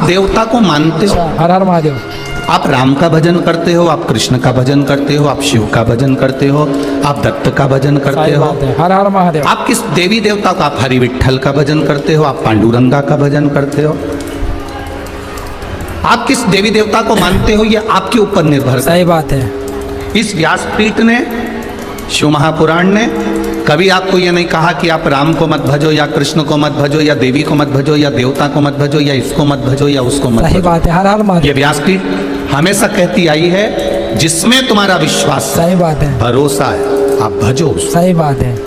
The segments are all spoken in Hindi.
देवता को मानते हो, हर हर महादेव। आप राम का भजन करते हो, आप कृष्ण का भजन करते हो, आप शिव का भजन करते हो, आप दत्त का भजन करते सही हो, बात है, हर हर महादेव। आप किस देवी देवता का, आप हरि विट्ठल का भजन करते हो, आप पांडुरंगा का भजन करते हो, आप किस देवी देवता को मानते हो, ये आपके ऊपर निर्भर करता सही बात है। है। इस व्यासपीठ ने, शिव महापुराण ने कभी आपको ये नहीं कहा कि आप राम को मत भजो या कृष्ण को मत भजो या देवी को मत भजो या देवता को मत भजो या इसको मत भजो या उसको मत सही भजो। बात है, हर हर ये महादेव। व्यासपीठ हमेशा कहती आई है जिसमें तुम्हारा विश्वास है, सही बात है, भरोसा है, आप भजो उसको, सही बात है,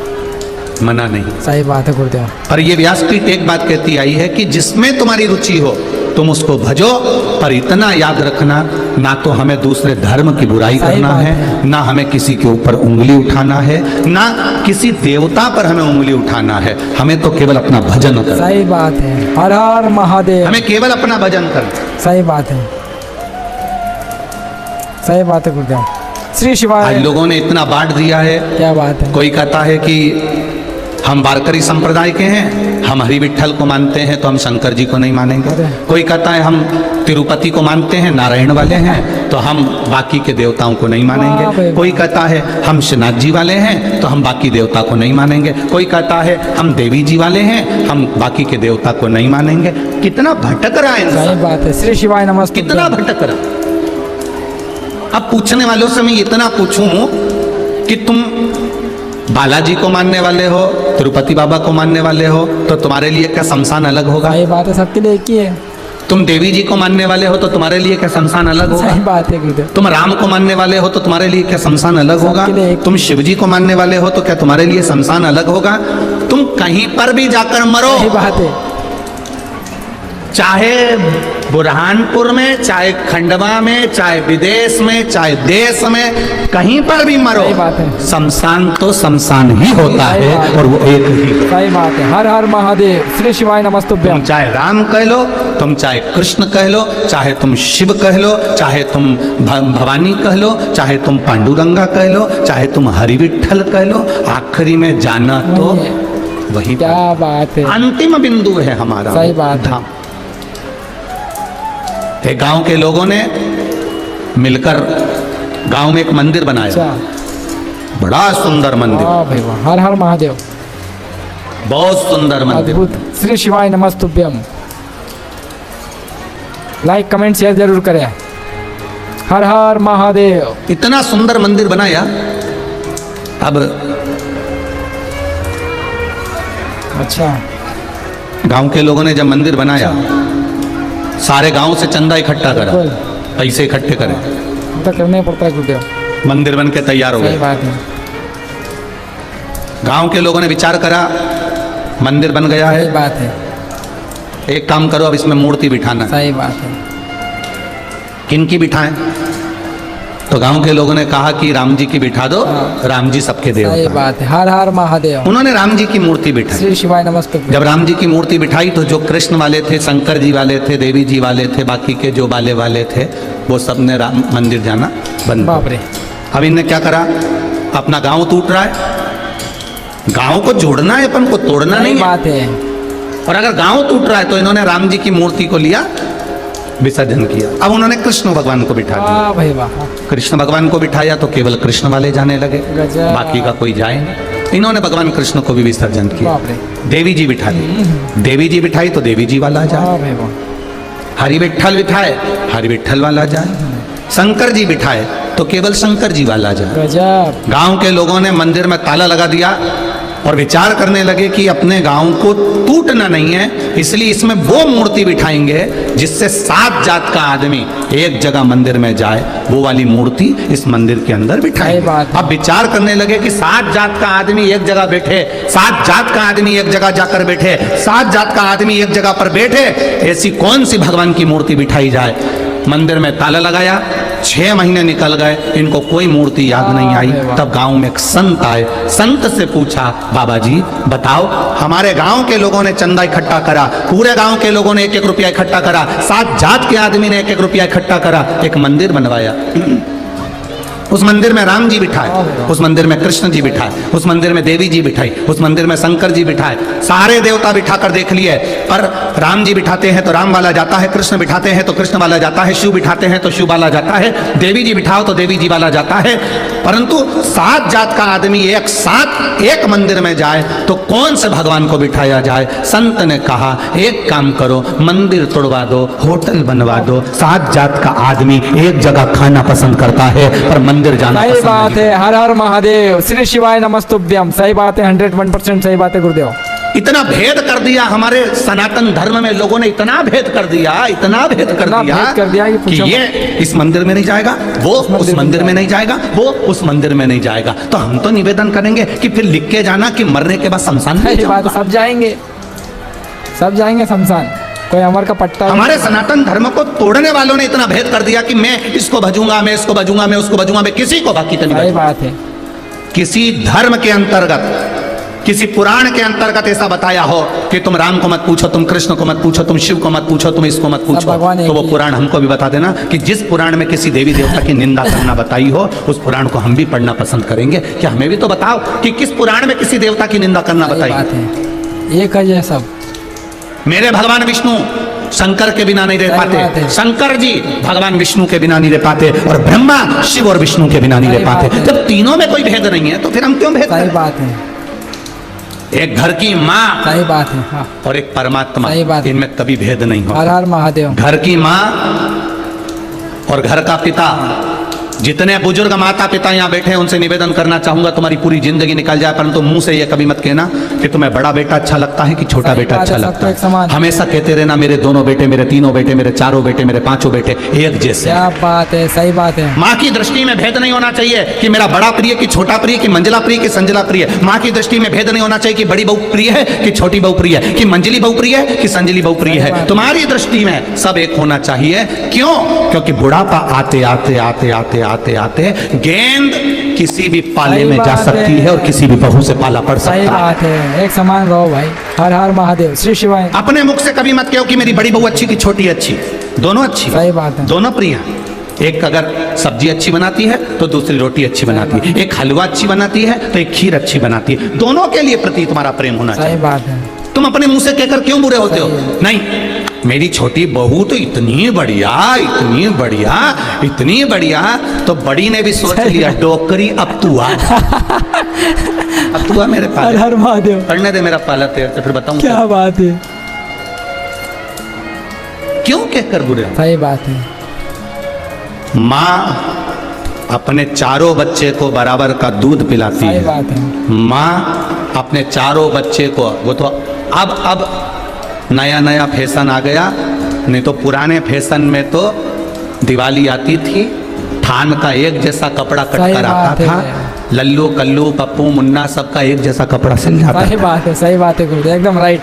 मना नहीं। सही बात है गुरुदेव। पर ये व्यासपीठ एक बात कहती आई है कि जिसमें तुम्हारी रुचि हो तुम उसको भजो, पर इतना याद रखना, ना तो हमें दूसरे धर्म की बुराई सही करना बात है, है। ना हमें किसी के ऊपर उंगली उठाना है, ना किसी देवता पर हमें उंगली उठाना है। हमें तो केवल अपना भजन करना, सही बात है, हर हर महादेव। हमें केवल अपना भजन करना। सही बात है, सही बात है गुरुदेव। श्री आज शिवाय। लोगों ने इतना बांट दिया है, क्या बात है। कोई कहता है कि हम वारकरी संप्रदाय के हैं, हम हरि विट्ठल को मानते हैं तो हम शंकर जी को नहीं मानेंगे। अरे। कोई कहता है हम तिरुपति को मानते हैं, नारायण वाले हैं तो हम बाकी के देवताओं को नहीं वाह मानेंगे। भाई कोई कहता है हम श्रीनाथ जी वाले हैं तो हम बाकी देवता को नहीं मानेंगे। कोई कहता है हम देवी जी वाले हैं, हम बाकी के देवता को नहीं मानेंगे। कितना भटक रहा है सही इंसान, बात है। श्री शिवाय नमस्ते। कितना भटक रहा। अब पूछने वालों से मैं इतना पूछूं कि तुम बालाजी को मानने वाले हो, तिरुपति बाबा को मानने वाले हो, तो तुम्हारे लिए क्या शमशान अलग होगा? सही बात है, सबके लिए एक ही है। तुम देवी जी को मानने वाले हो तो तुम्हारे लिए क्या शमशान अलग होगा? सही बात है गुरुदेव। तुम राम को मानने वाले हो तो तुम्हारे लिए क्या शमशान अलग होगा? सबके लिए एक- तुम शिव जी को मानने वाले हो तो क्या तुम्हारे लिए शमशान अलग होगा? तुम कहीं पर भी जाकर मरो, सही बात है, चाहे बुरहानपुर में, चाहे खंडवा में, चाहे विदेश में, चाहे देश में, कहीं पर भी मरो, सही बात है। शमशान तो शमशान ही होता सही है बात है। और वो एक ही। सही बात है, हर हर महादेव। श्री शिवाय नमस्तुभ्यम। तुम चाहे राम कह लो, तुम चाहे कृष्ण कह लो, चाहे तुम शिव कह लो, चाहे तुम भवानी कह लो, चाहे तुम पांडुरंगा कह लो, चाहे तुम हरि विट्ठल कह लो, आखिरी में जाना तो वही है। वही क्या बात है, अंतिम बिंदु है हमारा। सही बात है। धाम। एक गांव के लोगों ने मिलकर गांव में एक मंदिर बनाया, अच्छा। बड़ा सुंदर मंदिर, वाह भाई वाह, हर हर महादेव। बहुत सुंदर मंदिर। अद्भुत। श्री शिवाय नमस्तुभ्यम। लाइक कमेंट शेयर जरूर करें। हर हर महादेव। इतना सुंदर मंदिर बनाया। अब अच्छा, गांव के लोगों ने जब मंदिर बनाया, सारे गांव से चंदा इकट्ठा करा, बिल्कुल। पैसे इकट्ठे करे, तो करना ही पड़ता है गुरुदेव। मंदिर बन के तैयार हो सही गए। बात है, गांव के लोगों ने विचार करा, मंदिर बन गया सही है, बात है, एक काम करो, अब इसमें मूर्ति बिठाना है। सही बात है। किनकी बिठाएं? तो गांव के लोगों ने कहा कि राम जी की बिठा दो, हाँ। राम जी सबके सही देवता। बात है, हर हर महादेव। उन्होंने राम जी की मूर्ति बिठाई। श्री शिवाय नमस्तुभ्यम। जब राम जी की मूर्ति बिठाई तो जो कृष्ण वाले थे, शंकर जी वाले थे, देवी जी वाले थे, बाकी के जो बाले वाले थे, वो सब ने राम मंदिर जाना बंद कर बाप रे, दिया। अब इनने क्या करा, अपना गांव टूट रहा है, गांव को जोड़ना है, अपन को तोड़ना सही नहीं है। बात है। और अगर गांव टूट रहा है तो इन्होंने राम जी की मूर्ति को लिया, विसर्जन किया। अब उन्होंने कृष्ण भगवान को बिठा दिया। वाह भाई वाह, कृष्ण भगवान को बिठाया तो केवल कृष्ण वाले जाने लगे, गजब। बाकी का कोई जाए नहीं। इन्होंने भगवान कृष्ण को भी विसर्जन किया। बाप रे, देवी जी बिठा दी, देवी जी बिठाई तो देवी जी वाला जाए, वाह भाई वाह, हरि विट्ठल बिठाए, हरि विट्ठल वाला जाए, शंकर जी बिठाए तो केवल शंकर जी वाला जाए। गजब। गांव के लोगों ने मंदिर में ताला लगा दिया और विचार करने लगे कि अपने गांव को टूटना नहीं है, इसलिए इसमें वो मूर्ति बिठाएंगे जिससे 7 जात का आदमी एक जगह मंदिर में जाए, वो वाली मूर्ति इस मंदिर के अंदर बिठाएंगे। सही बात है। अब विचार करने लगे कि 7 जात का आदमी एक जगह बैठे, 7 जात का आदमी एक जगह जाकर बैठे, 7 जात का आदमी एक जगह पर बैठे, ऐसी कौन सी भगवान की मूर्ति बिठाई जाए। मंदिर में ताला लगाया, 6 महीने निकल गए, इनको कोई मूर्ति याद नहीं आई। तब गांव में एक संत आए, संत से पूछा, बाबा जी बताओ, हमारे गांव के लोगों ने चंदा इकट्ठा करा, पूरे गांव के लोगों ने 1-1 रुपया इकट्ठा करा, 7 जात के आदमी ने 1-1 रुपया इकट्ठा करा, एक मंदिर बनवाया। उस मंदिर में राम जी बिठाए, उस मंदिर में कृष्ण जी बिठाए, उस मंदिर में देवी जी बिठाई, उस मंदिर में शंकर जी बिठाए, सारे देवता बिठा कर देख लिए, पर राम जी बिठाते हैं तो राम वाला जाता है, कृष्ण बिठाते हैं तो कृष्ण वाला जाता है, शिव बिठाते हैं तो शिव वाला जाता है, देवी जी बिठाओ तो देवी जी वाला जाता है। परंतु 7 जात का आदमी एक साथ एक मंदिर में जाए तो कौन से भगवान को बिठाया जाए? संत ने कहा एक काम करो, मंदिर तोड़वा दो, होटल बनवा दो। 7 जात का आदमी एक जगह खाना पसंद करता है पर मंदिर जाना सही पसंद बात नहीं। है। हर हर महादेव, श्री शिवाय नमस्तुभ्यम। सही बात है, 101% सही बात है गुरुदेव। इतना भेद कर दिया हमारे सनातन धर्म में, लोगों ने इतना भेद कर दिया, इतना भेद कर इतना दिया, भेद कर दिया कि पूछो ये इस मंदिर में नहीं जाएगा, वो उस मंदिर में नहीं जाएगा, वो उस मंदिर में नहीं जाएगा। तो हम तो निवेदन करेंगे कि फिर लिख के जाना कि मरने के बाद शमशान में सही बात जाऊंगा। है, सब जाएंगे शमशान। कोई अमर का पट्टा हमारे सनातन धर्म को तोड़ने वालों ने इतना भेद कर दिया कि मैं इसको भजूंगा, मैं इसको भजूंगा, मैं उसको भजूंगा, मैं किसी को बाकी तो नहीं सही भजूंगा। बात है। किसी धर्म के अंतर्गत, किसी पुराण के अंतर्गत ऐसा बताया हो कि तुम राम को मत पूछो, तुम कृष्ण को मत पूछो, तुम शिव को मत पूछो, तुम इसको मत पूछो, भगवान एक तो वो ही है। पुराण हमको भी बता देना कि जिस पुराण में किसी देवी देवता की निंदा करना बताई हो उस पुराण को हम भी पढ़ना पसंद करेंगे। क्या हमें भी तो बताओ कि किस पुराण में किसी देवता की निंदा करना सही बताई? बात है, एक है सब। मेरे भगवान विष्णु शंकर के बिना नहीं रह सही बात पाते, है। शंकर जी भगवान विष्णु के बिना नहीं रह पाते, और ब्रह्मा शिव और विष्णु के बिना नहीं सही रह पाते। बात है। जब तीनों में कोई भेद नहीं है तो फिर हम क्यों भेद सही करें? बात है, एक घर की माँ सही बात है। हाँ, और एक परमात्मा, सही बात है। इनमें कभी भेद नहीं हर होता। हर महादेव। घर की माँ और घर का पिता, जितने बुजुर्ग माता पिता यहाँ बैठे हैं उनसे निवेदन करना चाहूंगा तुम्हारी पूरी जिंदगी निकल जाए परंतु मुंह से ये कभी मत कहना कि तुम्हें बड़ा बेटा अच्छा लगता है कि छोटा सही बेटा बात अच्छा है, लगता सबको एक है। समान। हमेशा कहते रहना मेरे दोनों बेटे, मेरे तीनों बेटे, मेरे चारों बेटे, मेरे पांचों बेटे एक जैसे। क्या बात है, सही बात है। माँ की दृष्टि में भेद नहीं होना चाहिए कि मेरा बड़ा प्रिय कि छोटा प्रिय, कि मंजिला प्रिय कि संजिला प्रिय। माँ की दृष्टि में भेद नहीं होना चाहिए कि बड़ी बहू प्रिय है कि छोटी बहू प्रिय है, कि मंजिली बहू प्रिय है कि संजिली बहू प्रिय है। तुम्हारी दृष्टि में सब एक होना चाहिए। क्यों? क्योंकि बुढ़ापा आते आते आते आते आते आते गेंद किसी भी पाले सही में जा बात सकती है। है और किसी भी बहू से पाला पड़ सही सकता है। बात है, एक समान रहो भाई। हर हर महादेव, श्री शिवाय। अपने मुख से कभी मत कहो कि मेरी बड़ी बहू अच्छी कि छोटी अच्छी, दोनों अच्छी, सही बात है। दोनों प्रिय हैं। एक अगर सब्जी अच्छी बनाती है तो दूसरी रोटी अच्छी बनाती है, एक हलवा अच्छी बनाती है तो एक खीर अच्छी बनाती है। दोनों के लिए प्रति तुम्हारा प्रेम होना सही चाहिए। बात है। तुम अपने मुंह से कहकर क्यों बुरे होते हो? सही है। नहीं, मेरी छोटी बहू तो इतनी बढ़िया, इतनी बढ़िया, इतनी बढ़िया, तो बड़ी ने भी सोच सही लिया है। डोकरी अब तू आ, अब तू आ मेरे हर पाले, हर महादेव। पढ़ने दे मेरा पाला तेरे से, फिर बताऊं क्या बात है, क्यों कहकर बुरे हो? सही बात है। माँ अपने चारों बच्चे को बराबर का दूध पिलाती सही है। बात है। माँ अपने चारों बच्चे को, वो तो अब नया नया फैशन आ गया, नहीं तो पुराने फैशन में तो दिवाली आती थी, थान का एक जैसा कपड़ा सही कटकर आता बात है। था, लल्लू कल्लू पप्पू मुन्ना सबका एक जैसा कपड़ा सिल जाता सही था। बात है, सही बात है गुरुदेव, एकदम राइट।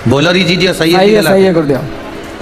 बोलो जी सही सही है है, कि सही गलत? है गुरुदेव।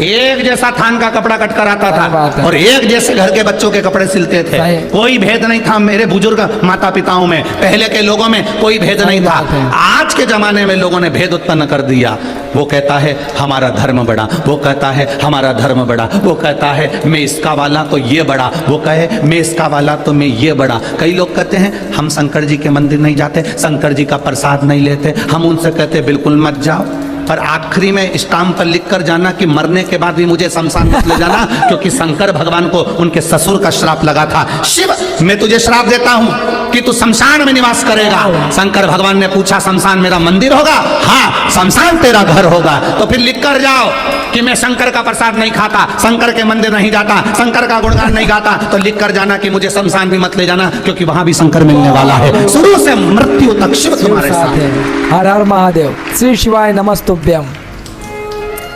एक जैसा थान का कपड़ा कटकर आता सही बात था है। और एक जैसे घर के बच्चों के कपड़े सिलते थे। सही। कोई भेद नहीं था मेरे बुजुर्ग माता पिताओं में, पहले के लोगों में कोई भेद सही नहीं था। बात है। आज के जमाने में लोगों ने भेद उत्पन्न कर दिया। वो कहता है हमारा धर्म बड़ा, वो कहता है हमारा धर्म बड़ा, वो कहता है मैं इसका वाला तो ये बड़ा, वो कहे मैं इसका वाला तो मैं ये बड़ा। कई लोग कहते हैं हम शंकर जी के मंदिर नहीं जाते, शंकर जी का प्रसाद नहीं लेते। हम उनसे कहते बिल्कुल मत जाओ, पर आखिरी में स्टाम्प पर लिख कर जाना कि मरने के बाद भी मुझे शमशान मत ले जाना, क्योंकि शंकर भगवान को उनके ससुर का श्राप लगा था। शिव मैं तुझे श्राप देता हूं कि तू शमशान में निवास करेगा। शंकर भगवान ने पूछा शमशान मेरा मंदिर होगा? हाँ, शमशान तेरा घर होगा। तो फिर लिख कर जाओ कि मैं शंकर का प्रसाद नहीं खाता, शंकर के मंदिर नहीं जाता, शंकर का गुणगान नहीं गाता। तो लिख कर जाना कि मुझे शमशान भी मत ले जाना, क्योंकि वहां भी शंकर मिलने वाला है। शुरू से मृत्यु तक शिव तुम्हारे साथ है। हर हर महादेव, श्री शिवाय नमस्तुभ्यम।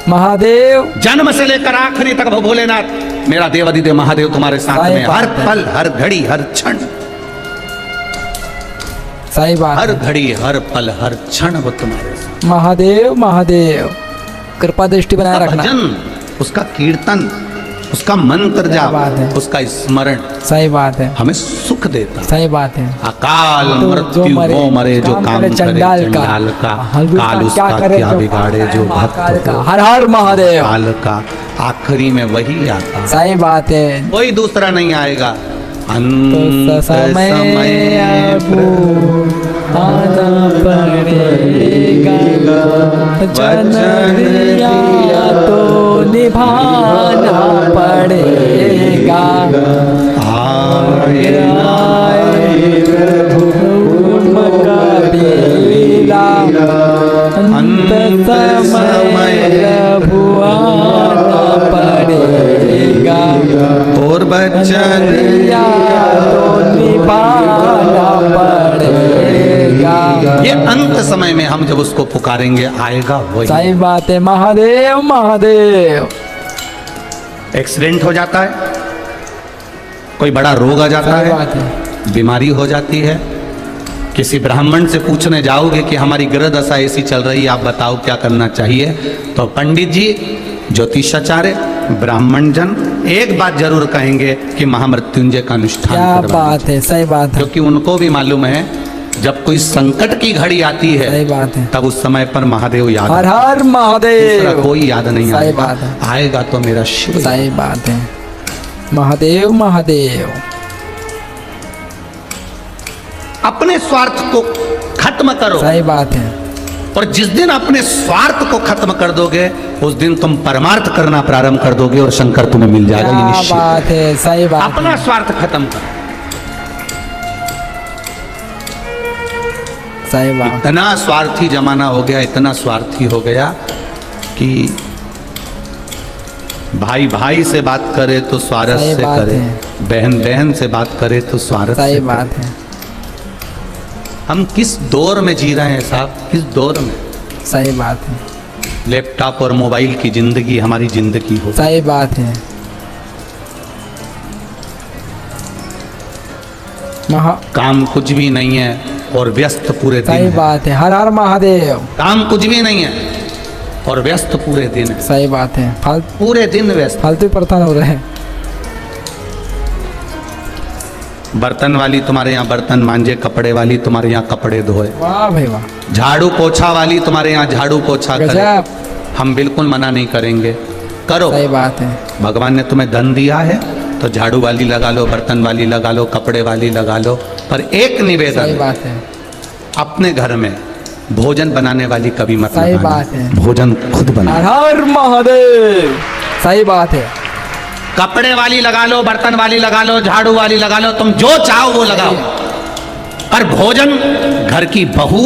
महादेव जन्म से लेकर आखिरी तक भोलेनाथ मेरा देवादिदेव महादेव तुम्हारे साथ सही में, बात हर है। पल हर घड़ी हर क्षण, सही बात हर है। घड़ी हर पल हर क्षण वो तुम्हारे साथ। महादेव महादेव, कृपा दृष्टि बनाए रखना। भजन, उसका कीर्तन, उसका मंत्र क्या बात है। जाप, उसका स्मरण सही बात है, हमें सुख देता। सही बात है। अकाल तो मृत्यु वो मरे जो काम करे चंडाल चंडाल का, हलवा काल क्या उसका करे क्या जो बिगाड़े जो महाकाल भक्त का। हो। हर हर महादेव, काल का आखिरी में वही आता, सही बात है। कोई दूसरा नहीं आएगा। अंत समय आना पड़ेगा, वचन दिया तो निभाना पड़ेगा। आए कबीला अंत समय प्रभु आना पड़ेगा, और वचन दिया तो निभाना पड़ेगा। ये अंत समय में हम जब उसको पुकारेंगे आएगा वही। सही बात है। महादेव महादेव। एक्सीडेंट हो जाता है, कोई बड़ा रोग आ जाता सही है, बात है। बीमारी हो जाती है, किसी ब्राह्मण से पूछने जाओगे कि हमारी ग्रह दशा ऐसी चल रही है, आप बताओ क्या करना चाहिए, तो पंडित जी, ज्योतिषाचार्य, ब्राह्मण जन एक बात जरूर कहेंगे कि महामृत्युंजय का अनुष्ठान क्या करवाएं। बात है, सही बात है, क्योंकि उनको भी मालूम है जब कोई संकट की घड़ी आती सही है बात है। तब उस समय पर महादेव याद हर आता है। हर दूसरा महादेव। कोई याद नहीं सही आएगा, बात है। आएगा तो मेरा शिव। सही बात है। महादेव महादेव। अपने स्वार्थ को खत्म करो, सही बात है। और जिस दिन अपने स्वार्थ को खत्म कर दोगे उस दिन तुम परमार्थ करना प्रारंभ कर दोगे और शंकर तुम्हें मिल जाएगा, ये क्या निश्चित बात है। है, सही बात अपना है। स्वार्थ खत्म करो। सही बात। इतना स्वार्थी जमाना हो गया, इतना स्वार्थी हो गया कि भाई भाई से बात करे तो स्वार्थ सही से बात करे, है। बहन बहन से बात करे तो स्वार्थ सही से बात करे। है। हम किस दौर में जी रहे हैं साहब, किस दौर में? सही बात है। लैपटॉप और मोबाइल की जिंदगी हमारी जिंदगी हो। सही बात है। काम कुछ भी नहीं है और व्यस्त पूरे दिन सही है। बात है। हर हर महादेव। काम कुछ भी नहीं है और व्यस्त पूरे दिन है, सही बात है। पूरे दिन व्यस्त। फालतू परेशान हो रहे हैं। बर्तन वाली तुम्हारे यहाँ बर्तन मांजे, कपड़े वाली तुम्हारे यहाँ कपड़े धोए, वाह भाई वाह। झाड़ू पोछा वाली तुम्हारे यहाँ झाड़ू पोछा करे। गजब। हम बिल्कुल मना नहीं करेंगे, करो। सही बात है। भगवान ने तुम्हें धन दिया है तो झाड़ू वाली लगा लो, बर्तन वाली लगा लो, कपड़े वाली लगा लो, पर एक सही निवेदन, बात है। अपने घर में भोजन बनाने वाली कभी मत सही लगाना। बात है। भोजन खुद हर बना। हर महादेव। सही बात है। कपड़े वाली लगा लो, बर्तन वाली लगा लो, झाड़ू वाली लगा लो, तुम जो चाहो वो लगाओ, पर भोजन घर की बहू,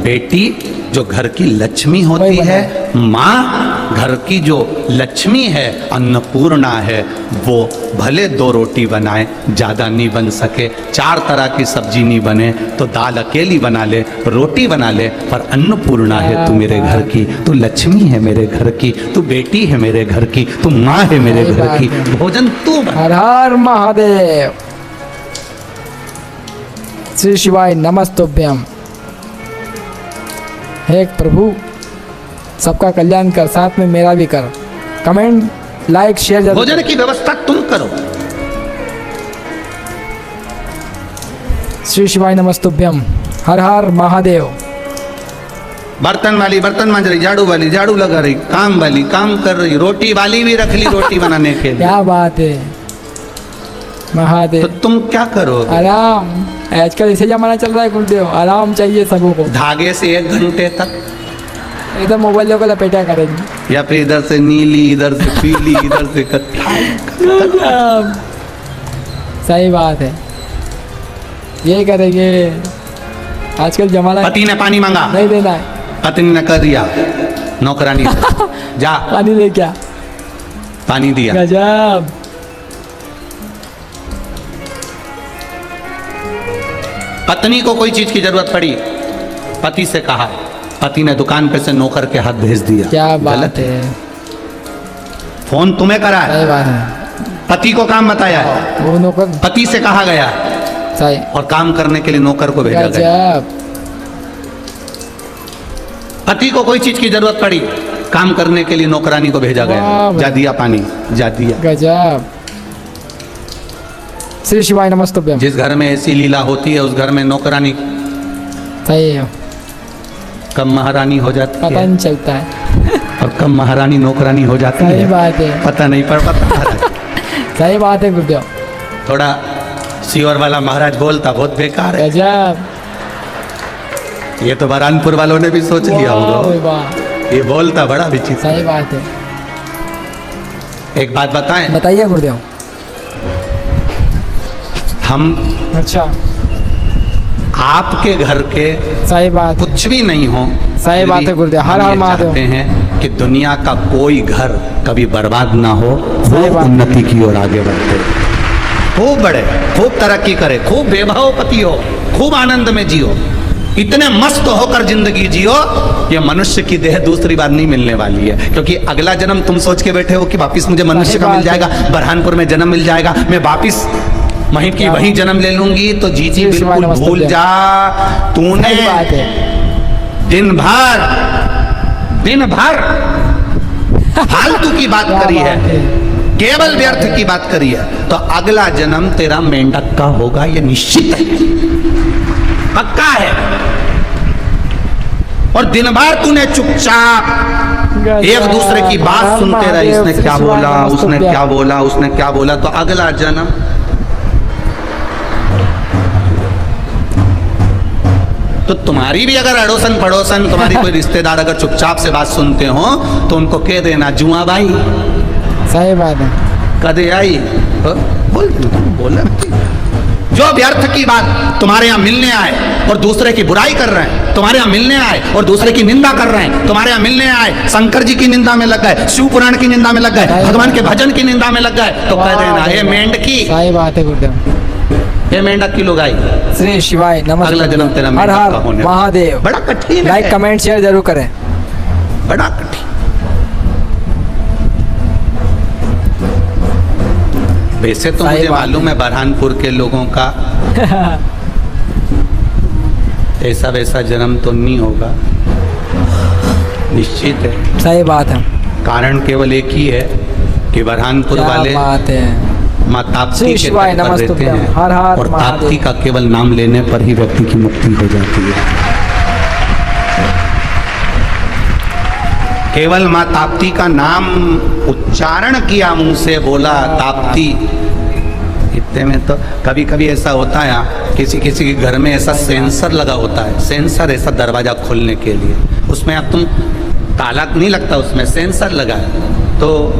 बेटी, जो घर की लक्ष्मी होती है, माँ घर की जो लक्ष्मी है, अन्नपूर्णा है, वो भले 2 रोटी बनाए, ज़्यादा नहीं बन सके, 4 तरह की सब्जी नहीं बने तो दाल अकेली बना ले, रोटी बना ले, पर अन्नपूर्णा है तू मेरे घर की, तू लक्ष्मी है मेरे घर की, तू बेटी है मेरे घर की, तू माँ है मेरे घर की, भोजन तू बना। हर हर महादेव। श्री शिवाय नमस्तुभ्यम। हे प्रभु, सबका कल्याण कर, साथ में मेरा भी कर। कमेंट, लाइक, शेयर जरूर। भोजन की व्यवस्था तुम करो। श्री शिवाय नमस्तुभ्यम। हर हर महादेव। बर्तन वाली बर्तन मांज रही, झाड़ू वाली झाड़ू लगा रही, काम वाली काम कर रही, रोटी वाली भी रख ली रोटी बनाने के लिए। क्या बात है तो महादेव। तुम क्या करो? आराम। आजकल ऐसे जमाना चल रहा है गुरुदेव, आराम चाहिए सबों को। धागे से 1 घंटे तक, एकदम मोबाइल को लपेटा करेंगे। या फिर इधर से नीली, इधर से पीली, इधर से सही बात है, ये करेंगे। आजकल जमाना पति ने पानी मांगा, नहीं देना है। पत्नी ने कर दिया, नौकरानी से, जा पानी ले क्या? पानी दिया। गजब। पत्नी को कोई चीज की जरूरत पड़ी, पति से कहा, पति ने दुकान पे से नौकर के हाथ भेज दिया। क्या बात गलत है। फोन तुम्हें करा है, सही बात है। पति को काम बताया है, वो नौकर। पति से कहा गया सही। और काम करने के लिए नौकर को भेजा गया। गजब। पति को कोई चीज की जरूरत पड़ी, काम करने के लिए नौकरानी को भेजा गया, वाह। जा दिया पानी, जा दिया। गजब। श्री शिवाय नमस्तुभ्यम। जिस घर में ऐसी लीला होती है उस घर में नौकरानी सही है, कब महारानी हो जाती पता है नहीं चलता है। और कब महारानी नौकरानी हो जाती सही है बात है। पता नहीं पड़ पाता। सही बात है गुरुदेव। थोड़ा सीहोर वाला महाराज बोलता बहुत बेकार है। गजब। ये तो बरहानपुर वालों ने भी सोच लिया वाह भाई होगा, वाह, ये बोलता बड़ा विचित्र। सही बात है। एक बात बताएं, बताइए गुरुदेव। हम अच्छा, आपके घर के सही बात है। कुछ भी नहीं हो, सही फिर बात भी है गुरुदेव। हर हम हर ये महादेव। चाहते हैं कि दुनिया का कोई घर कभी बर्बाद ना हो, सही वो बात। उन्नति की ओर आगे बढ़ते, खूब बढ़े, खूब तरक्की करे, खूब बेभावपति हो, खूब आनंद में जियो, इतने मस्त होकर जिंदगी जियो। ये मनुष्य की देह दूसरी बार नहीं मिलने वाली है, क्योंकि अगला जन्म तुम सोच के बैठे हो कि वापिस मुझे मनुष्य का सही मिल बात है। जाएगा, बरहानपुर में जन्म मिल जाएगा, मैं वापिस वहीं की हाँ। वहीं जन्म ले लूंगी। तो जी जी, शिवाय बिल्कुल नमस्तुभ्यं। भूल जा, तूने सही बात है। दिन भर फालतू की बात क्या करी बात है, केवल व्यर्थ की बात करी है, तो अगला जन्म तेरा मेंढक का होगा, ये निश्चित है, पक्का है। और दिन भर तूने चुपचाप एक दूसरे की बात सुनते रहे, इसने क्या बोला, उसने क्या बोला, उसने क्या बोला, तो अगला जन्म तो तुम्हारी भी अगर अड़ोसन पड़ोसन तुम्हारी कोई रिश्तेदार अगर चुपचाप से बात सुनते हो तो उनको कह देना, जुआ भाई सही बात है। कदे आई बोला। जो व्यर्थ की बात तुम्हारे यहाँ मिलने आए और दूसरे की बुराई कर रहे हैं, तुम्हारे यहाँ मिलने आए और दूसरे की निंदा कर रहे हैं, तुम्हारे यहाँ मिलने आए शंकर जी की निंदा में लग गए, शिव पुराण की निंदा में लग गए, भगवान के भजन की निंदा में लग गए, तो कह देना ये मेंढकी, सही बात है गुरुदेव। ये मेंढक की लुगाई, श्री शिवाय नमस्ते। अगला जन्म तेरा हर मेंढक का हर होने। महादेव। बड़ा कठिन लाइक है, कमेंट शेयर जरूर करें। बड़ा कठिन। वैसे तो सही मुझे बात मालूम है बरहानपुर के लोगों का ऐसा वैसा जन्म तो नहीं होगा, निश्चित है। सही बात है। कारण केवल एक ही है कि बरहानपुर क्या वाले बात है। माँ ताप्ती श्री के शिवाय तट पर रहते नमस्तुभ्यं। हैं, हर हर और महादेव। ताप्ती का केवल नाम लेने पर ही व्यक्ति की मुक्ति हो जाती है। केवल माँ ताप्ती का नाम उच्चारण किया, मुंह से बोला ताप्ती, इतने में तो कभी कभी ऐसा होता है, किसी किसी के घर में ऐसा सेंसर लगा होता है, सेंसर ऐसा दरवाजा खोलने के लिए, उसमें अब तुम ताला नहीं लगता, उसमें सेंसर लगा है। तो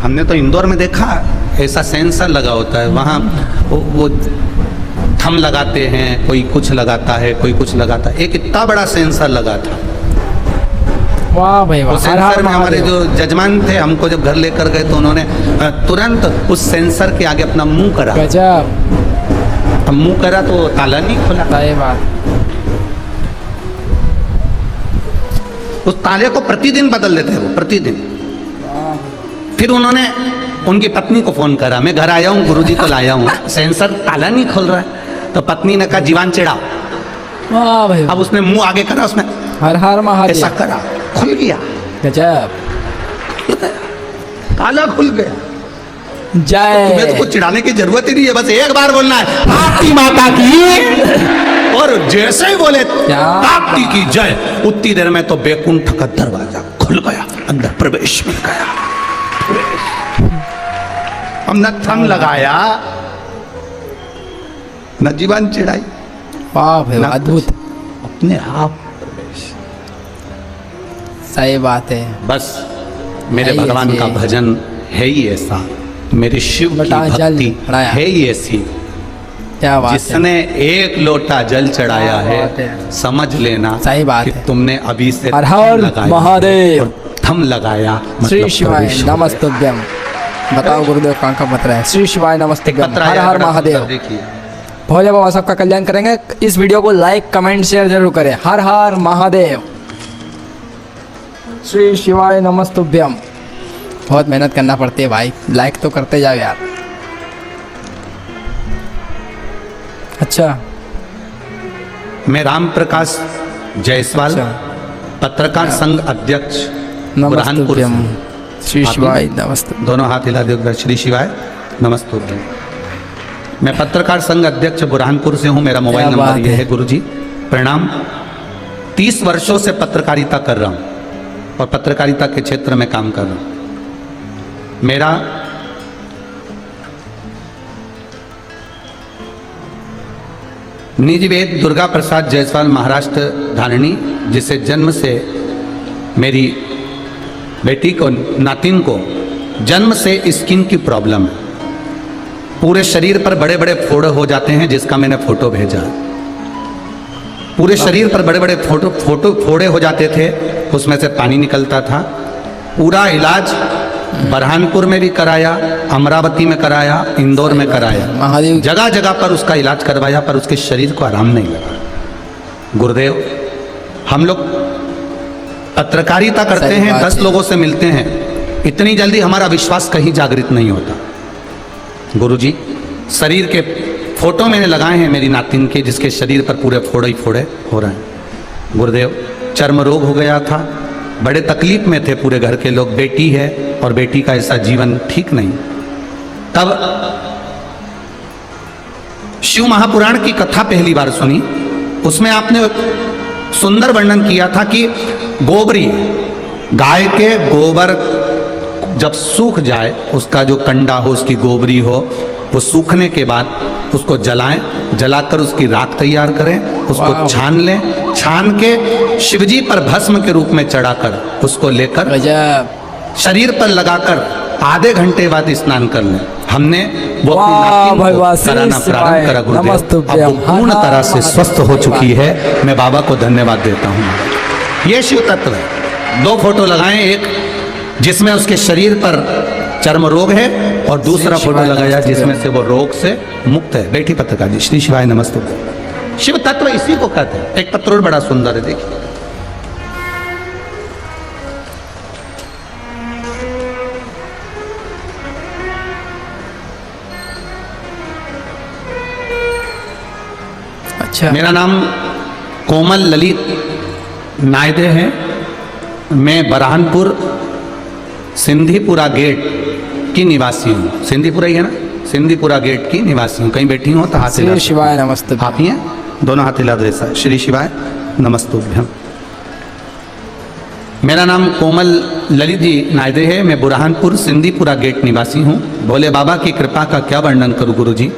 हमने तो इंदौर में देखा ऐसा सेंसर लगा होता है, वहाँ वो थम लगाते हैं, कोई कुछ लगाता है, कोई कुछ लगाता है, एक इतना बड़ा सेंसर लगा था। वाह भाई वाह। उस हर सेंसर हर में हमारे महादेव। जो जजमान थे, हमको जब घर लेकर गए तो उन्होंने तुरंत उस सेंसर के आगे अपना मुंह करा, गजब। अब मुंह करा तो ताला नहीं खुला। सही बात। उस ताले को प्रतिदिन बदल देते वो, प्रतिदिन। फिर उन्होंने उनकी पत्नी को फोन करा, मैं घर आया हूँ, गुरुजी को लाया हूँ, सेंसर ताला नहीं खुल रहा है। तो पत्नी ने कहा जीवान चिढ़ाओ। वाह भाई। अब उसने मुंह आगे करा, उसने हर हर ऐसा महादेव। करा, खुल गया, गजब। ताला खुल गया। तुम्हें तो जय। कुछ चिढ़ाने की जरूरत ही नहीं है, बस एक बार बोलना है ताप्ती माता की, और जैसे ही बोले क्या? ताप्ती की जय, उतनी देर में तो बैकुंठ का दरवाजा खुल गया, अंदर प्रवेश मिल गया। हमने थम लगाया, न जीवन चिढ़ाई, वाह भाई ना वाह, अद्भुत। अपने आप प्रवेश। सही बात है। बस मेरे है ही भगवान ऐसी का है। भजन है ही ऐसा, मेरे शिव की लोटा जल भक्ति चढ़ाया। है ही ऐसी, क्या बात है। जिसने एक लोटा जल चढ़ाया क्या बात है, है। समझ लेना सही बात कि है। तुमने अभी से हर थम हर लगाया, महादेव। और थम लगाया श्री मतलब शिवाय प्रवेश हो गया। नमस्तुभ्यं। बताओ गुरुदेव कहाँ का पत्र है। श्री शिवाय नमस्तुभ्यं। पत्र हर आया, हर बड़ा महादेव। सुंदर, देखिए। भोले बाबा सबका कल्याण करेंगे। इस वीडियो को लाइक कमेंट शेयर जरूर करें। हर हर महादेव। श्री शिवाय नमस्तुभ्यं। बहुत मेहनत करना पड़ती है भाई, लाइक तो करते जाओ यार। अच्छा, मैं राम प्रकाश जायसवाल, अच्छा। पत्रकार संघ अध्यक्ष बुरहानपुर नमस्तुभ्यं। से। श्री हाथ शिवाय मिला- नमस्तुभ्यं। दोनों हाथ हिला दो, श्री शिवाय नमस्तुभ्यं। मैं पत्रकार संघ अध्यक्ष बुरहानपुर से हूँ, मेरा मोबाइल क्या नंबर बात ये है। है गुरुजी। प्रणाम। 30 वर्षों से पत्रकारिता कर रहा हूँ और पत्रकारिता के क्षेत्र में काम कर रहा हूँ। निजवेद दुर्गा प्रसाद जायसवाल, महाराष्ट्र धारणी, जिसे जन्म से मेरी बेटी को, नातिन को जन्म से स्किन की प्रॉब्लम है। पूरे शरीर पर बड़े बड़े फोड़े हो जाते हैं, जिसका मैंने फोटो भेजा। पूरे शरीर पर बड़े बड़े फोड़े हो जाते थे, उसमें से पानी निकलता था। पूरा इलाज बरहानपुर में भी कराया, अमरावती में कराया, इंदौर में कराया, महादेव जगह जगह पर उसका इलाज करवाया, पर उसके शरीर को आराम नहीं लगा। गुरुदेव, हम लोग पत्रकारिता करते सही हैं, बात 10 है। लोगों से मिलते हैं, इतनी जल्दी हमारा विश्वास कहीं जागृत नहीं होता। गुरुजी, शरीर के फोटो मैंने लगाए हैं मेरी नातिन के, जिसके शरीर पर पूरे फोड़े ही फोड़े हो रहे हैं। गुरुदेव, चर्म रोग हो गया था, बड़े तकलीफ में थे पूरे घर के लोग। बेटी है और बेटी का ऐसा जीवन ठीक नहीं। तब शिव महापुराण की कथा पहली बार सुनी, उसमें आपने सुंदर वर्णन किया था कि गोबरी, गाय के गोबर जब सूख जाए, उसका जो कंडा हो, उसकी गोबरी हो, वो सूखने के बाद उसको जलाएं, जलाकर उसकी राख तैयार करें, उसको छान लें, छान के शिवजी पर भस्म के रूप में चढ़ाकर उसको लेकर गजब, शरीर पर लगाकर आधे घंटे बाद स्नान कर लें। हमने वो अपनी वाह नातिन भाई वाह, को कराना श्री प्रारंभ शिवाय, करा। गुरुदेव, नमस्तुभ्यं। अब वो पूर्ण तरह से स्वस्थ हो चुकी है। मैं बाबा को धन्यवाद देता हूँ। ये शिव तत्व है। 2 फोटो लगाए, एक जिसमें उसके शरीर पर चर्म रोग है और दूसरा श्री फोटो शिवाय लगाया नमस्तुभ्यं। जिसमें से वो रोग से मुक्त है। बैठी पत्रकार जी, श्री शिवाय नमस्तुभ्यं। शिव तत्व इसी को कहते हैं। एक पत्र और बड़ा सुंदर है, देखिए। अच्छा, मेरा नाम कोमल ललित नायदे है। मैं बरहानपुर सिंधीपुरा गेट की निवासी हूँ। सिंधीपुरा ही है ना? सिंधीपुरा गेट की निवासी हूँ। कहीं बैठी हो तो हाथ हिला श्री शिवाय नमस्ते। आप ही हैं? दोनों हाथ हिला दो ऐसा। श्री शिवाय नमस्तुभ्यं। मेरा नाम कोमल ललित जी नायदे है। मैं बुरहानपुर सिंधीपुरा गेट निवासी हूँ। भोले बाबा की कृपा का क्या वर्णन करूँ गुरु जी।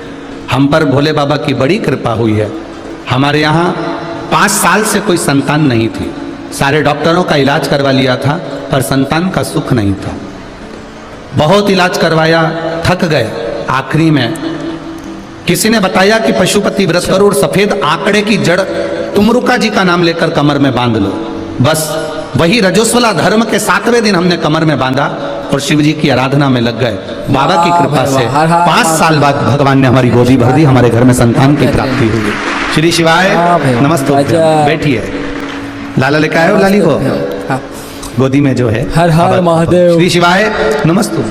हम पर भोले बाबा की बड़ी कृपा हुई है। हमारे यहाँ 5 साल से कोई संतान नहीं थी। सारे डॉक्टरों का इलाज करवा लिया था, पर संतान का सुख नहीं था। बहुत इलाज करवाया, थक गए। आखिरी में किसी ने बताया कि पशुपति व्रत करो और सफेद आंकड़े की जड़ तुमरुका जी का नाम लेकर कमर में बांध लो। बस वही रजोस्वला धर्म के 7वें दिन हमने कमर में बांधा और शिव जी की आराधना में लग गए। बाबा की कृपा से 5 साल बाद भगवान ने हमारी गोदी भर दी। हमारे घर में संतान की प्राप्ति हुई। श्री शिवाय नमस्ते। बैठिए। लाला लेकर आए हो लाली को गोदी में जो है। हर हर महादेव। श्री शिवाय नमस्ते।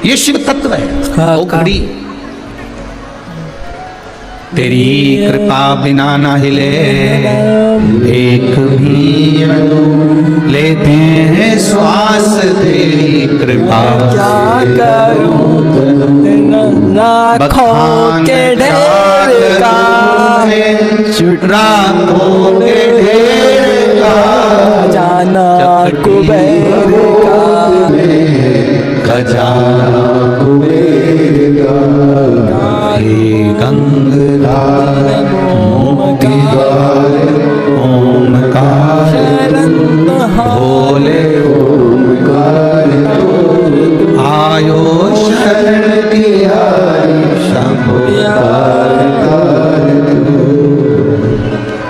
ये शिव तत्व है। ओ घड़ी तेरी कृपा बिना ना हिले एक भी अणु, लेते हैं श्वास तेरी कृपा नाखों के ढेर का रातों के ढेर का जाना कुबेर का खजाना कुबेर का हे गंगाधर मोतीधार ओमकार भोले ओमकार आयो शरण तिहारी शंभो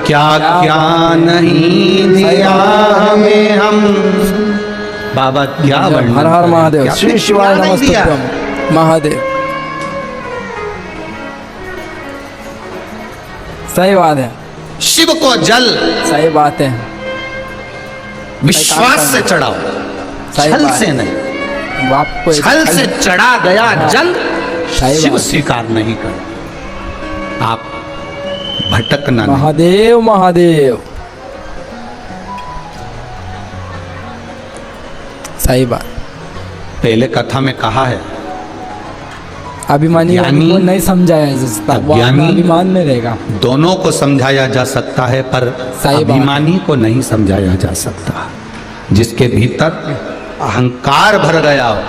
क्या क्या नहीं दिया हमें हम। बाबा क्या वर्णन हर हर करें। महादेव। क्या श्री शिवाय क्या नहीं दिया? नमस्तुभ्यं। महादेव, सही बात है, शिव को जल सही बात है। विश्वास से चढ़ाओ, सही छल बात से है। नहीं। आपको छल से चढ़ा गया जल सही शिव बात। स्वीकार नहीं कर। आप भटकना नहीं। महादेव महादेव, सही बात। पहले कथा में कहा है अभिमानी ज्ञानी को नहीं समझाया जा सकता, वो अज्ञानी अपना अभिमान में रहेगा। दोनों को समझाया जा सकता है, पर सही बात। अभिमानी को नहीं समझाया जा सकता। जिसके भीतर अहंकार भर गया हो,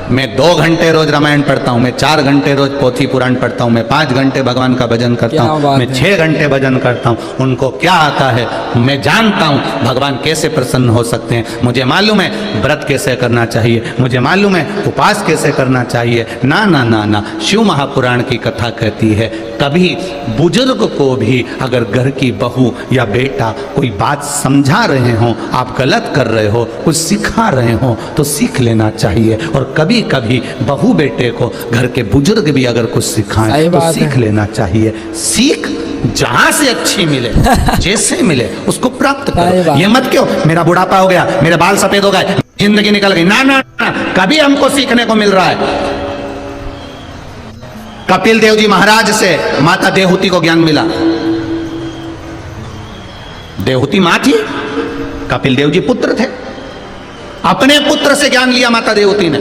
मैं 2 घंटे रोज रामायण पढ़ता हूँ, मैं 4 घंटे रोज पोथी पुराण पढ़ता हूँ, मैं 5 घंटे भगवान का भजन करता क्या हूँ, बात मैं है। 6 घंटे भजन करता हूँ। उनको क्या आता है? मैं जानता हूँ भगवान कैसे प्रसन्न हो सकते हैं। मुझे मालूम है व्रत कैसे करना चाहिए, मुझे मालूम है उपास कैसे करना चाहिए। ना ना ना ना, शिव महापुराण की कथा कहती है कभी बुजुर्ग को भी अगर घर की बहू या बेटा कोई बात समझा रहे हो, आप गलत कर रहे हो, कुछ सिखा रहे हो तो सीख लेना चाहिए। और कभी कभी बहू बेटे को घर के बुजुर्ग भी अगर कुछ सिखाएं सही तो बात सीख है। लेना चाहिए। सीख जहां से अच्छी मिले जैसे मिले उसको प्राप्त सही करो। बात। ये मत क्यों मेरा बुढ़ापा हो गया, मेरे बाल सफेद हो गए, जिंदगी निकल गई। ना ना ना, कभी हमको सीखने को मिल रहा है। कपिल देव जी महाराज से माता देवहूति को ज्ञान मिला। देवहूति मां थी, कपिल देव जी पुत्र थे। अपने पुत्र से ज्ञान लिया माता देवहूति ने।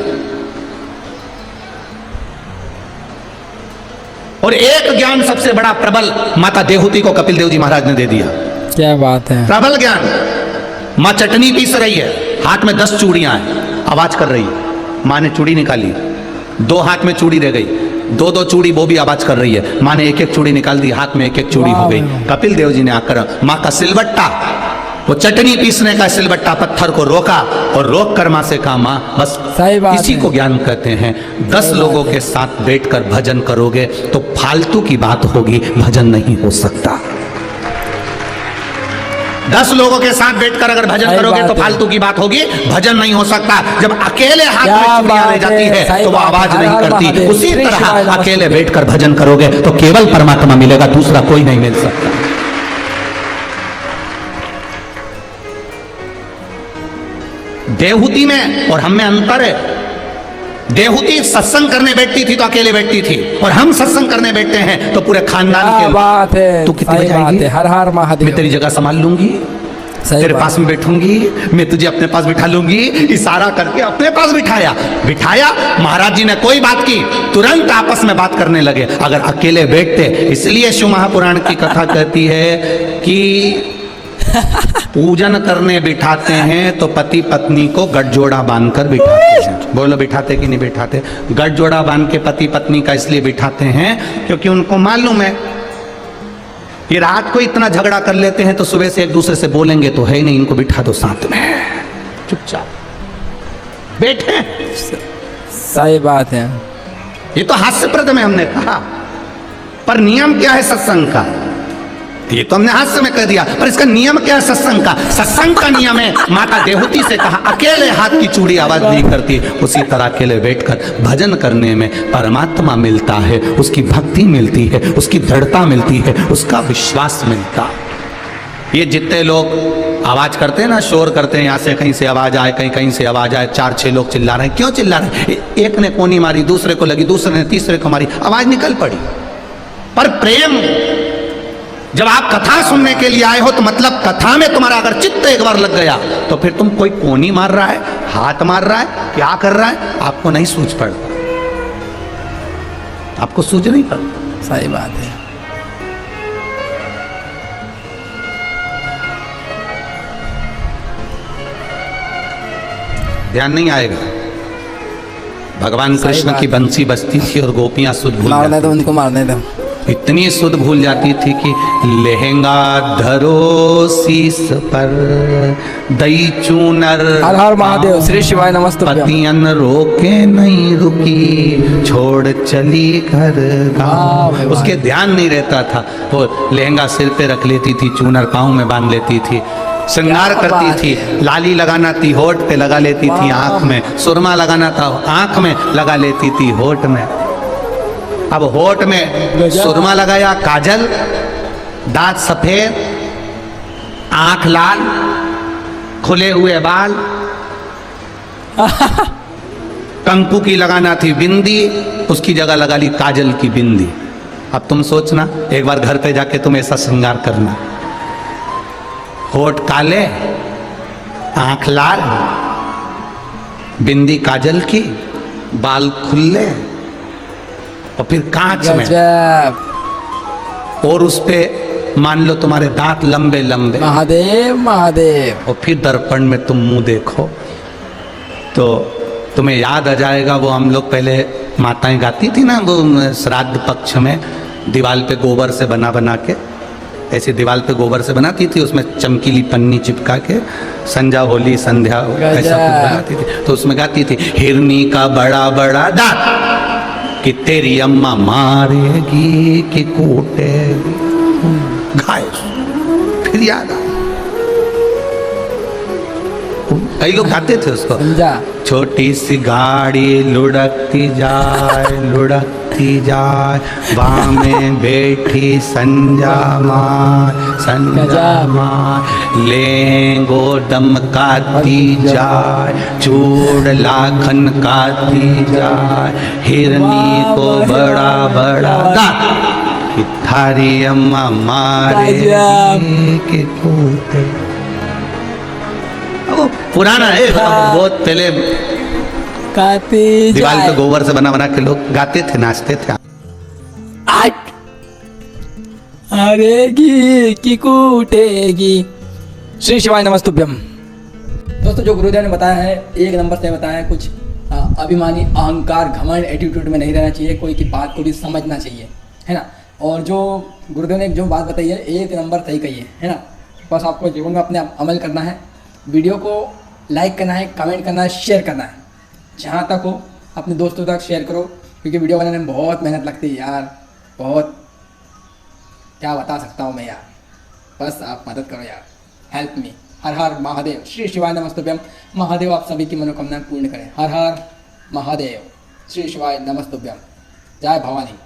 और एक ज्ञान सबसे बड़ा प्रबल माता देवहूति को कपिल देव जी महाराज ने दे दिया। क्या बात है। प्रबल ज्ञान। मां चटनी पीस रही है, हाथ में 10 चूड़ियां हैं, आवाज कर रही है। मां ने चूड़ी निकाली, 2 हाथ में चूड़ी रह गई, 2-2 चूड़ी वो भी आवाज कर रही है। मां ने 1-1 चूड़ी निकाल दी, हाथ में 1-1 चूड़ी हो गई। कपिल देव जी ने आकर मां का सिलबट्टा, वो चटनी पीसने का सिलबट्टा पत्थर को रोका और रोक कर मां से कहा, मां बस सही बात इसी है। को ज्ञान कहते हैं। 10 लोगों के साथ बैठकर भजन करोगे तो फालतू की बात होगी, भजन नहीं हो सकता। 10 लोगों के साथ बैठकर अगर भजन सही करोगे बात तो है। फालतू की बात होगी, भजन नहीं हो सकता। जब अकेले हाथ क्या में चूड़ियां रह बात जाती है, है सही तो वो बात है। आवाज हर नहीं हर करती। महादेव। उसी श्री तरह शिवाय नमस्तुभ्यं। अकेले बैठकर भजन करोगे तो केवल परमात्मा मिलेगा, दूसरा कोई नहीं मिल सकता। देवहूति में और हम में अंतर है। देवहूति सत्संग करने बैठती थी तो अकेले बैठती थी, और हम सत्संग करने बैठते हैं तो पूरे खानदान क्या के। बात है। तू कितनी सही बजे बात आएगी? है। हर हर महादेव। मैं तेरी जगह संभाल लूंगी, सही तेरे बात पास में बैठूंगी, मैं तुझे अपने पास बिठा लूंगी। इशारा करके अपने पास बिठाया। महाराज जी ने कोई बात की, तुरंत आपस में बात करने लगे। अगर अकेले बैठते, इसलिए शिव महापुराण की कथा कहती है कि पूजन करने बिठाते हैं तो पति पत्नी को गठजोड़ा बांधकर बिठाते हैं। बोलो बिठाते कि नहीं बिठाते? गठजोड़ा बांध के पति पत्नी का इसलिए बिठाते हैं क्योंकि उनको मालूम है ये रात को इतना झगड़ा कर लेते हैं तो सुबह से एक दूसरे से बोलेंगे तो है नहीं, इनको बिठा दो साथ में, चुपचाप बैठे। सही बात है। ये तो हास्यप्रद में हमने कहा, पर नियम क्या है सत्संग का? ये तो हमने हास्य में कह दिया, पर इसका नियम क्या है सत्संग का? सत्संग का नियम है, माता देवहूति से कहा अकेले हाथ की चूड़ी आवाज नहीं करती। उसी तरह अकेले बैठकर भजन करने में परमात्मा मिलता है, उसकी भक्ति मिलती है, उसकी दृढ़ता मिलती है, उसका विश्वास मिलता है। ये जितने लोग आवाज करते हैं ना, शोर करते हैं, यहाँ से कहीं से आवाज आए, कहीं कहीं से आवाज आए, 4-6 लोग चिल्ला रहे हैं। क्यों चिल्ला रहे हैं? एक ने कोनी मारी, दूसरे को लगी, दूसरे ने तीसरे को मारी, आवाज निकल पड़ी। पर प्रेम, जब आप कथा सुनने के लिए आए हो तो मतलब कथा में तुम्हारा अगर चित्त एक बार लग गया तो फिर तुम कोई कोनी मार रहा है, हाथ मार रहा है, क्या कर रहा है, आपको नहीं सूझ पड़ता, आपको सूझ नहीं पड़ता। सही बात है। ध्यान नहीं आएगा। भगवान सही कृष्ण बात की है। बंसी बजती थी और गोपियां सुध भूल मारने जाती दो उनको, मारने दो। इतनी सुध भूल जाती थी कि लहंगा धरो शीस पर, दई चूनर हर हर महादेव। श्री शिवाय नमस्तुभ्यं। पतियन रोके नहीं रुकी, छोड़ चली घर गाँव। वाह, वाह। उसके ध्यान नहीं रहता था, वो लहंगा सिर पे रख लेती थी, चूनर पाँव में बांध लेती थी, श्रृंगार क्या करती बात थी, है। लाली लगाना थी होठ पे लगा लेती थी, वाह। आंख में सुरमा लगाना था आंख में लगा लेती थी, होठ में। अब होठ में गजब। सुरमा लगाया, काजल, दांत सफेद, आंख लाल, खुले हुए बाल, कंकु की लगाना थी बिंदी, उसकी जगह लगा ली काजल की बिंदी। अब तुम सोचना, एक बार घर पे जाके तुम ऐसा श्रृंगार करना, होठ काले, आंख लाल, बिंदी काजल की, बाल खुले, और फिर कांच में, गजब। और उस पे मान लो तुम्हारे दांत लंबे लंबे, महादेव महादेव। और फिर दर्पण में तुम मुंह देखो तो तुम्हें याद आ जाएगा वो हम लोग पहले माताएं गाती थी ना वो श्राद्ध पक्ष में दीवार पे गोबर से बना बना के, ऐसे दीवार पे गोबर से बनाती थी, उसमें चमकीली पन्नी चिपका के संजा होली संध्या ऐसा कुछ बनाती थी। तो उसमें गाती थी हिरनी का बड़ा बड़ा दांत कि तेरी अम्मा मारेगी कि कूटेगी, गाय फिर याद आ। कई लोग गाते थे उसको, समझा। छोटी सी गाड़ी लुढ़कती जाए वहाँ में बैठी संजा माँ लेंगो दमकाती जाए, चूड़ लाखन काती जाए, हिरनी को बड़ा बड़ा दांत कि थारी अम्मा मारे के कूटे। वो पुराना है, बहुत पहले दीवार पे गोबर से बना बना के लोग गाते थे, नाचते थे। अरेगी की कूटेगी। श्री शिवाय नमस्तुभ्यम। दोस्तों जो गुरुदेव ने बताया है एक नंबर से बताया है, कुछ अभिमानी अहंकार घमंड एटीट्यूड में नहीं रहना चाहिए, कोई की बात को भी समझना चाहिए, है ना। और जो गुरुदेव ने जो बात बताई है एक नंबर सही कही है ना। बस आपको जीवन में अपने अमल करना है, वीडियो को लाइक करना है, कमेंट करना है, शेयर करना है, जहाँ तक हो अपने दोस्तों तक शेयर करो, क्योंकि वीडियो बनाने में बहुत मेहनत लगती है यार, बहुत क्या बता सकता हूँ मैं यार। बस आप मदद करो यार, हेल्प मी। हर हर महादेव। श्री शिवाय नमस्तुभ्यम। महादेव आप सभी की मनोकामनाएं पूर्ण करें। हर हर महादेव। श्री शिवाय नमस्तुभ्यम। जय भवानी।